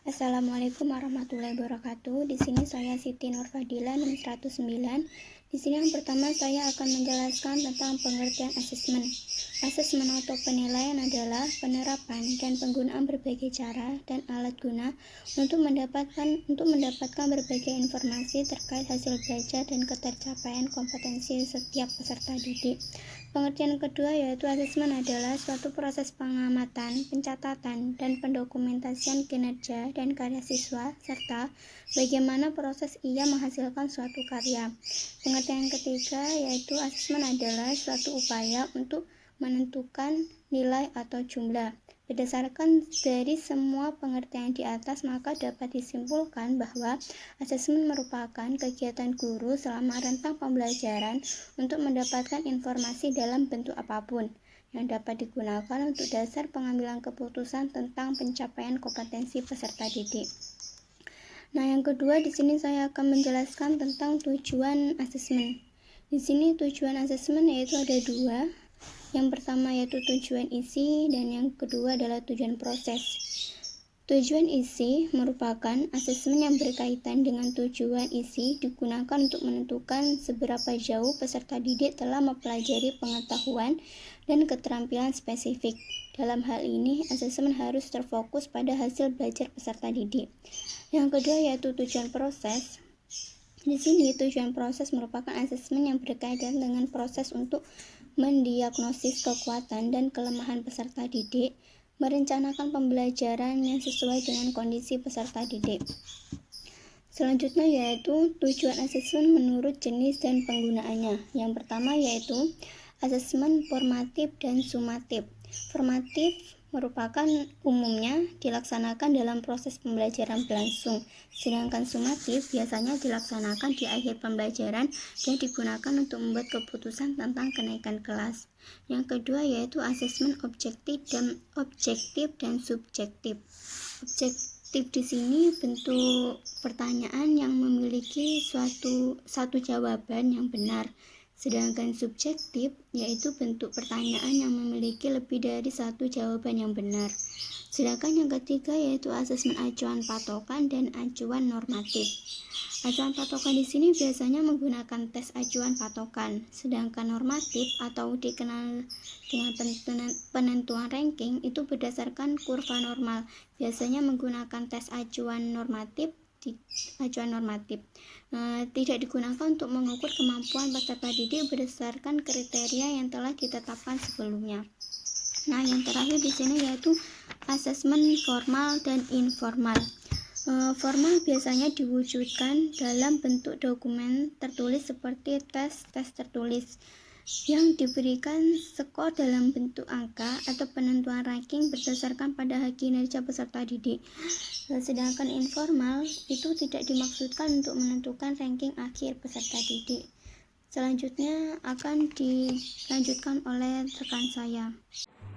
Assalamualaikum warahmatullahi wabarakatuh. Di sini saya Siti Nurfadila nomor 109. Di sini yang pertama saya akan menjelaskan tentang pengertian asesmen. Asesmen atau penilaian adalah penerapan dan penggunaan berbagai cara dan alat guna untuk mendapatkan berbagai informasi terkait hasil belajar dan ketercapaian kompetensi setiap peserta didik. Pengertian kedua yaitu asesmen adalah suatu proses pengamatan, pencatatan, dan pendokumentasian kinerja dan karya siswa, serta bagaimana proses ia menghasilkan suatu karya. Pengertian ketiga yaitu asesmen adalah suatu upaya untuk menentukan nilai atau jumlah. Berdasarkan dari semua pengertian di atas, maka dapat disimpulkan bahwa asesmen merupakan kegiatan guru selama rentang pembelajaran untuk mendapatkan informasi dalam bentuk apapun yang dapat digunakan untuk dasar pengambilan keputusan tentang pencapaian kompetensi peserta didik. Nah, yang kedua di sini saya akan menjelaskan tentang tujuan asesmen. Di sini tujuan asesmen yaitu ada dua. Yang pertama yaitu tujuan isi dan yang kedua adalah tujuan proses. Tujuan isi merupakan asesmen yang berkaitan dengan tujuan isi digunakan untuk menentukan seberapa jauh peserta didik telah mempelajari pengetahuan dan keterampilan spesifik. Dalam hal ini, asesmen harus terfokus pada hasil belajar peserta didik. Yang kedua yaitu tujuan proses. Di sini tujuan proses merupakan asesmen yang berkaitan dengan proses untuk mendiagnosis kekuatan dan kelemahan peserta didik, merencanakan pembelajaran yang sesuai dengan kondisi peserta didik. Selanjutnya yaitu tujuan asesmen menurut jenis dan penggunaannya. Yang pertama yaitu asesmen formatif dan sumatif. Formatif merupakan umumnya dilaksanakan dalam proses pembelajaran berlangsung, sedangkan sumatif biasanya dilaksanakan di akhir pembelajaran dan digunakan untuk membuat keputusan tentang kenaikan kelas. Yang kedua yaitu asesmen objektif dan subjektif. Objektif di sini bentuk pertanyaan yang memiliki satu jawaban yang benar. Sedangkan subjektif yaitu bentuk pertanyaan yang memiliki lebih dari satu jawaban yang benar. Sedangkan yang ketiga yaitu asesmen acuan patokan dan acuan normatif. Acuan patokan di sini biasanya menggunakan tes acuan patokan, sedangkan normatif atau dikenal dengan penentuan ranking itu berdasarkan kurva normal, biasanya menggunakan tes acuan normatif. Tidak digunakan untuk mengukur kemampuan peserta didik berdasarkan kriteria yang telah ditetapkan sebelumnya. Nah, yang terakhir di sini yaitu asesmen formal dan informal. Formal biasanya diwujudkan dalam bentuk dokumen tertulis seperti tes tertulis yang diberikan skor dalam bentuk angka atau penentuan ranking berdasarkan pada kinerja peserta didik. Sedangkan informal itu tidak dimaksudkan untuk menentukan ranking akhir peserta didik. Selanjutnya akan dilanjutkan oleh rekan saya.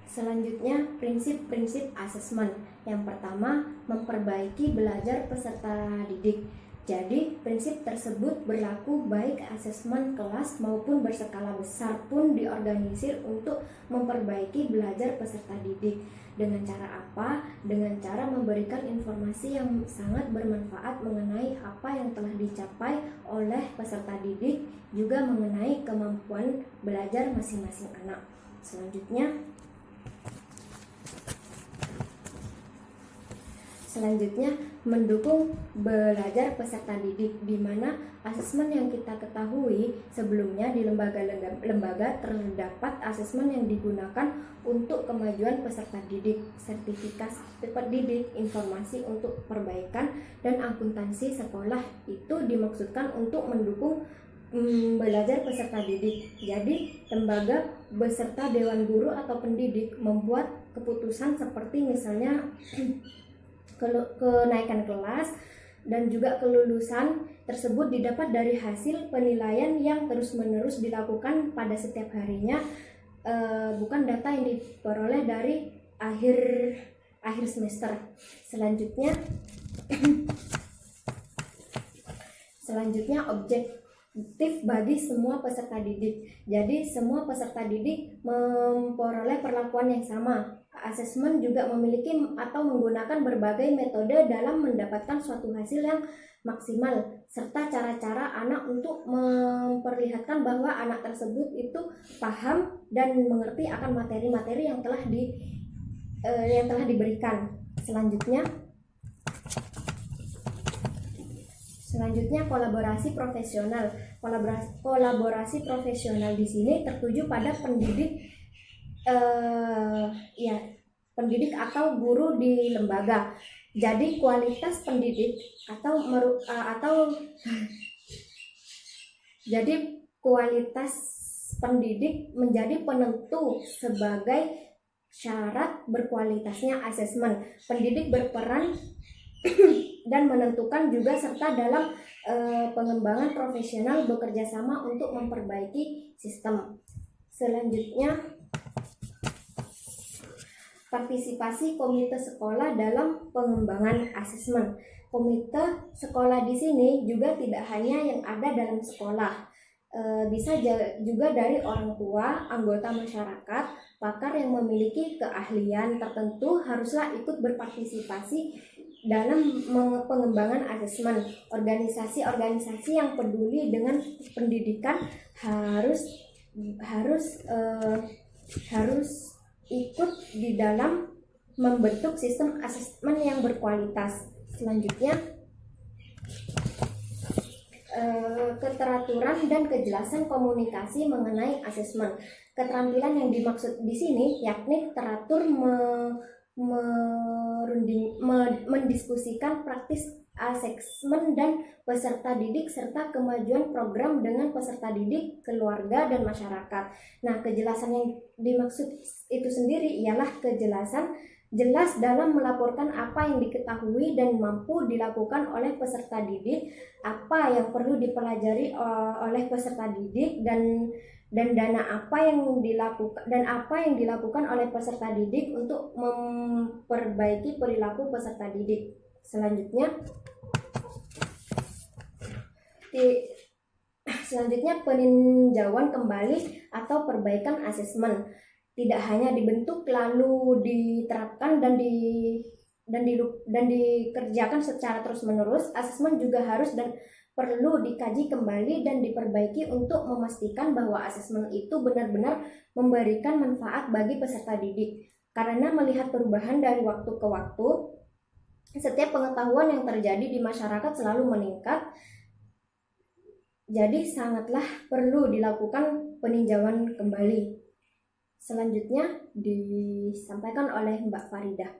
Selanjutnya, prinsip-prinsip asesmen. Yang pertama, memperbaiki belajar peserta didik. Jadi, prinsip tersebut berlaku baik asesmen kelas maupun berskala besar pun diorganisir untuk memperbaiki belajar peserta didik. Dengan cara apa? Dengan cara memberikan informasi yang sangat bermanfaat mengenai apa yang telah dicapai oleh peserta didik, juga mengenai kemampuan belajar masing-masing anak. Selanjutnya, mendukung belajar peserta didik, di mana asesmen yang kita ketahui sebelumnya di lembaga terdapat asesmen yang digunakan untuk kemajuan peserta didik, sertifikasi didik, informasi untuk perbaikan, dan akuntansi sekolah itu dimaksudkan untuk mendukung belajar peserta didik. Jadi, lembaga beserta dewan guru atau pendidik membuat keputusan seperti misalnya kenaikan kelas dan juga kelulusan tersebut didapat dari hasil penilaian yang terus-menerus dilakukan pada setiap harinya, bukan data yang diperoleh dari akhir semester. Selanjutnya objektif bagi semua peserta didik. Jadi semua peserta didik memperoleh perlakuan yang sama. Asesmen juga memiliki atau menggunakan berbagai metode dalam mendapatkan suatu hasil yang maksimal, serta cara-cara anak untuk memperlihatkan bahwa anak tersebut itu paham dan mengerti akan materi-materi yang telah diberikan. Selanjutnya kolaborasi profesional. Kolaborasi profesional di sini tertuju pada pendidik atau guru di lembaga. Jadi kualitas pendidik jadi kualitas pendidik menjadi penentu sebagai syarat berkualitasnya asesmen. Pendidik berperan dan menentukan juga serta dalam pengembangan profesional bekerja sama untuk memperbaiki sistem. Selanjutnya, partisipasi komite sekolah dalam pengembangan asesmen. Komite sekolah di sini juga tidak hanya yang ada dalam sekolah, bisa juga dari orang tua, anggota masyarakat, pakar yang memiliki keahlian tertentu haruslah ikut berpartisipasi dalam pengembangan asesmen. Organisasi-organisasi yang peduli dengan pendidikan harus ikut di dalam membentuk sistem asesmen yang berkualitas. Selanjutnya, keteraturan dan kejelasan komunikasi mengenai asesmen. Keterampilan yang dimaksud di sini yakni teratur mendiskusikan praktis asesmen dan peserta didik serta kemajuan program dengan peserta didik, keluarga, dan masyarakat. Nah, kejelasan yang dimaksud itu sendiri ialah kejelasan jelas dalam melaporkan apa yang diketahui dan mampu dilakukan oleh peserta didik, apa yang perlu dipelajari oleh peserta didik, dan dana apa yang dilakukan oleh peserta didik untuk memperbaiki perilaku peserta didik. Selanjutnya peninjauan kembali atau perbaikan asesmen. Tidak hanya dibentuk lalu diterapkan dan dikerjakan secara terus-menerus, asesmen juga harus dan perlu dikaji kembali dan diperbaiki untuk memastikan bahwa asesmen itu benar-benar memberikan manfaat bagi peserta didik. Karena melihat perubahan dari waktu ke waktu, setiap pengetahuan yang terjadi di masyarakat selalu meningkat. Jadi sangatlah perlu dilakukan peninjauan kembali. Selanjutnya disampaikan oleh Mbak Faridah.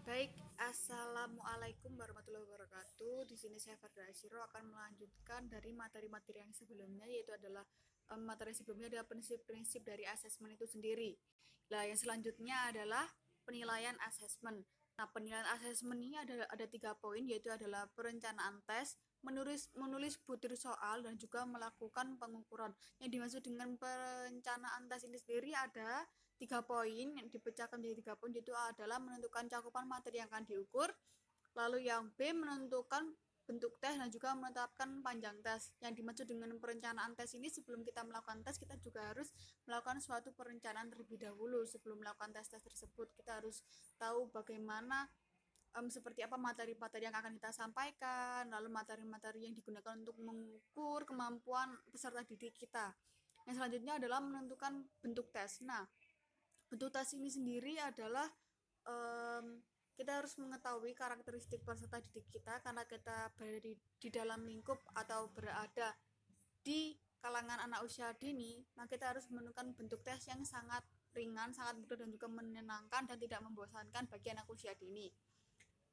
Baik, Assalamualaikum warahmatullahi wabarakatuh. Di sini saya Farida Asyiro akan melanjutkan dari materi-materi yang sebelumnya, yaitu adalah materi sebelumnya adalah prinsip-prinsip dari asesmen itu sendiri. Nah, yang selanjutnya adalah penilaian asesmen. Nah, penilaian asesmen ini ada 3 poin, yaitu adalah perencanaan tes, menulis butir soal, dan juga melakukan pengukuran. Yang dimaksud dengan perencanaan tes ini sendiri ada 3 poin yang dipecahkan menjadi 3 poin, yaitu adalah menentukan cakupan materi yang akan diukur, lalu yang B menentukan bentuk tes, dan juga menetapkan panjang tes. Yang dimaksud dengan perencanaan tes ini, sebelum kita melakukan tes, kita juga harus melakukan suatu perencanaan terlebih dahulu. Sebelum melakukan tes-tes tersebut, kita harus tahu bagaimana seperti apa materi-materi yang akan kita sampaikan, lalu materi-materi yang digunakan untuk mengukur kemampuan peserta didik kita. Yang selanjutnya adalah menentukan bentuk tes. Nah, bentuk tes ini sendiri adalah kita harus mengetahui karakteristik peserta didik kita, karena kita berada di dalam lingkup atau berada di kalangan anak usia dini. Nah, kita harus menentukan bentuk tes yang sangat ringan, sangat mudah, dan juga menyenangkan dan tidak membosankan bagi anak usia dini.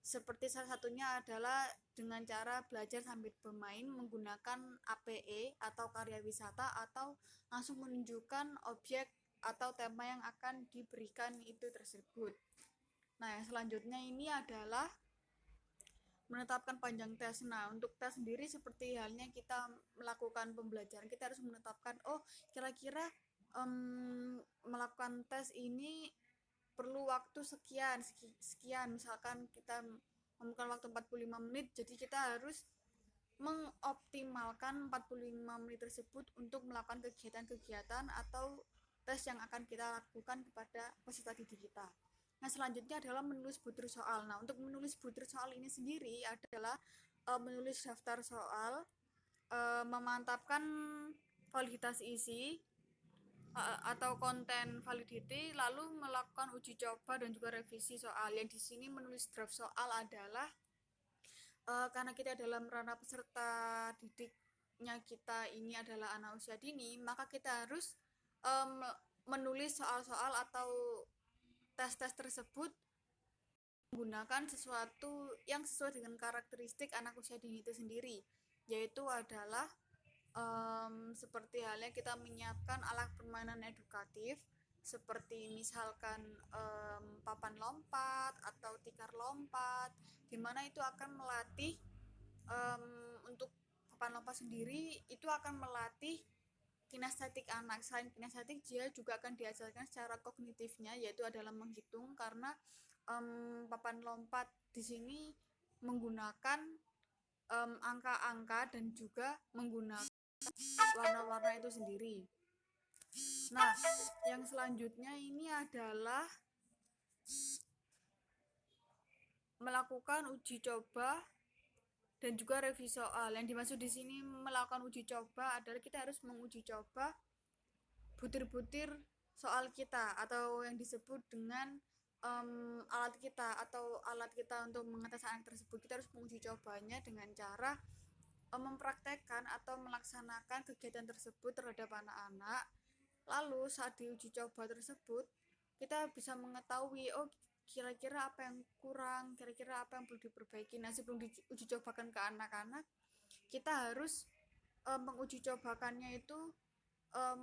Seperti salah satunya adalah dengan cara belajar sambil bermain menggunakan APE atau karya wisata, atau langsung menunjukkan objek atau tema yang akan diberikan itu tersebut. Nah, yang selanjutnya ini adalah menetapkan panjang tes. Nah, untuk tes sendiri seperti halnya kita melakukan pembelajaran, kita harus menetapkan, kira-kira melakukan tes ini perlu waktu sekian, misalkan kita membutuhkan waktu 45 menit, jadi kita harus mengoptimalkan 45 menit tersebut untuk melakukan kegiatan-kegiatan atau tes yang akan kita lakukan kepada peserta didik kita. Nah, selanjutnya adalah menulis butir soal. Nah, untuk menulis butir soal ini sendiri adalah menulis daftar soal, memantapkan validitas isi atau konten validity, lalu melakukan uji coba dan juga revisi soal. Yang di sini menulis draft soal adalah karena kita dalam ranah peserta didiknya kita ini adalah anak usia dini, maka kita harus um, menulis soal-soal atau tes-tes tersebut menggunakan sesuatu yang sesuai dengan karakteristik anak usia dini itu sendiri, yaitu adalah seperti halnya kita menyiapkan alat permainan edukatif seperti misalkan papan lompat atau tikar lompat, di mana itu akan melatih untuk papan lompat sendiri itu akan melatih kinestetik anak. Selain kinestetik, dia juga akan diajarkan secara kognitifnya, yaitu adalah menghitung, karena papan lompat di sini menggunakan angka-angka dan juga menggunakan warna-warna itu sendiri. Nah, yang selanjutnya ini adalah melakukan uji coba dan juga revisi soal. Yang dimaksud di sini melakukan uji coba adalah kita harus menguji coba butir-butir soal kita atau yang disebut dengan alat kita untuk mengatasi anak tersebut. Kita harus menguji cobanya dengan cara mempraktekkan atau melaksanakan kegiatan tersebut terhadap anak-anak. Lalu saat diuji coba tersebut kita bisa mengetahui kira-kira apa yang kurang, kira-kira apa yang perlu diperbaiki. Nah, sebelum diuji cobakan ke anak-anak, kita harus menguji cobakannya itu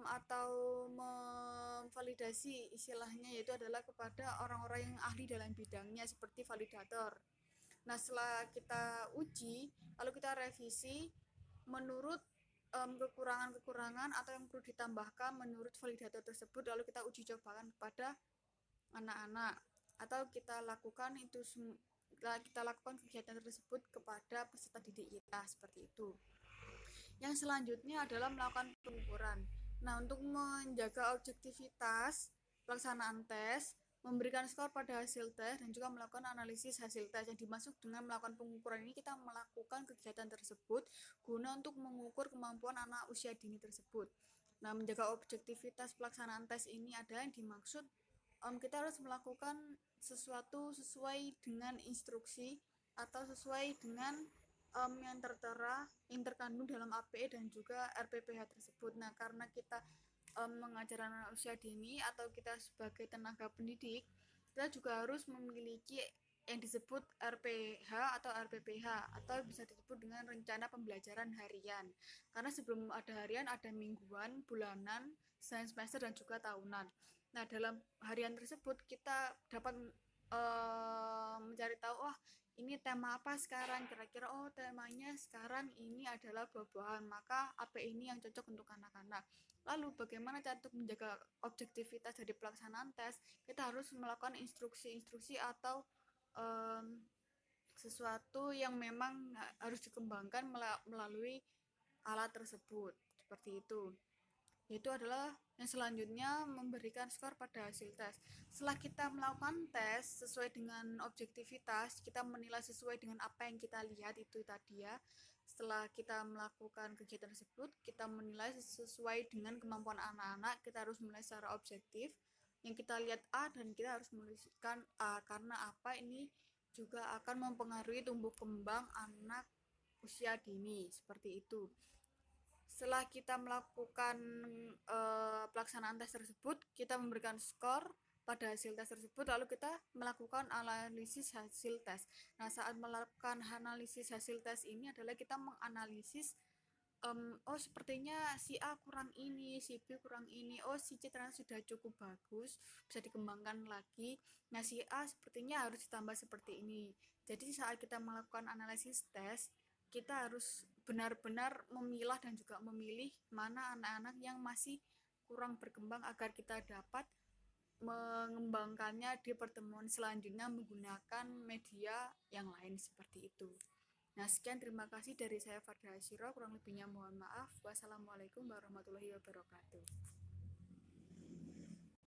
atau memvalidasi istilahnya, yaitu adalah kepada orang-orang yang ahli dalam bidangnya seperti validator. Nah, setelah kita uji, lalu kita revisi menurut kekurangan-kekurangan atau yang perlu ditambahkan menurut validator tersebut, lalu kita uji cobakan kepada anak-anak atau kita lakukan kegiatan tersebut kepada peserta didik kita, seperti itu. Yang selanjutnya adalah melakukan pengukuran. Nah, untuk menjaga objektivitas pelaksanaan tes, memberikan skor pada hasil tes, dan juga melakukan analisis hasil tes. Yang dimaksud dengan melakukan pengukuran ini, kita melakukan kegiatan tersebut guna untuk mengukur kemampuan anak usia dini tersebut. Nah, menjaga objektivitas pelaksanaan tes ini adalah yang dimaksud kita harus melakukan sesuatu sesuai dengan instruksi atau sesuai dengan yang tertera, yang terkandung dalam APE dan juga RPPH tersebut. Nah, karena kita mengajar anak usia dini atau kita sebagai tenaga pendidik, kita juga harus memiliki yang disebut RPH atau RPPH atau bisa disebut dengan rencana pembelajaran harian. Karena sebelum ada harian ada mingguan, bulanan, semester dan juga tahunan. Nah, dalam harian tersebut kita dapat mencari tahu, ini tema apa sekarang, kira-kira temanya sekarang ini adalah buah-buahan, maka apa ini yang cocok untuk anak-anak. Lalu bagaimana cara untuk menjaga objektivitas dari pelaksanaan tes, kita harus melakukan instruksi-instruksi atau sesuatu yang memang harus dikembangkan melalui alat tersebut, seperti itu. Yaitu adalah yang selanjutnya memberikan skor pada hasil tes. Setelah kita melakukan tes sesuai dengan objektivitas, kita menilai sesuai dengan apa yang kita lihat itu tadi ya. Setelah kita melakukan kegiatan tersebut, kita menilai sesuai dengan kemampuan anak-anak, kita harus menilai secara objektif. Yang kita lihat A dan kita harus menuliskan A, karena apa ini juga akan mempengaruhi tumbuh kembang anak usia dini, seperti itu. Setelah kita melakukan pelaksanaan tes tersebut, kita memberikan skor pada hasil tes tersebut, lalu kita melakukan analisis hasil tes. Nah, saat melakukan analisis hasil tes ini adalah kita menganalisis sepertinya si A kurang ini, si B kurang ini, si C ternyata sudah cukup bagus, bisa dikembangkan lagi. Nah, si A sepertinya harus ditambah seperti ini. Jadi saat kita melakukan analisis tes, kita harus benar-benar memilah dan juga memilih mana anak-anak yang masih kurang berkembang agar kita dapat mengembangkannya di pertemuan selanjutnya menggunakan media yang lain, seperti itu. Nah, sekian, terima kasih dari saya Farda Asyiro, kurang lebihnya mohon maaf. Wassalamualaikum warahmatullahi wabarakatuh.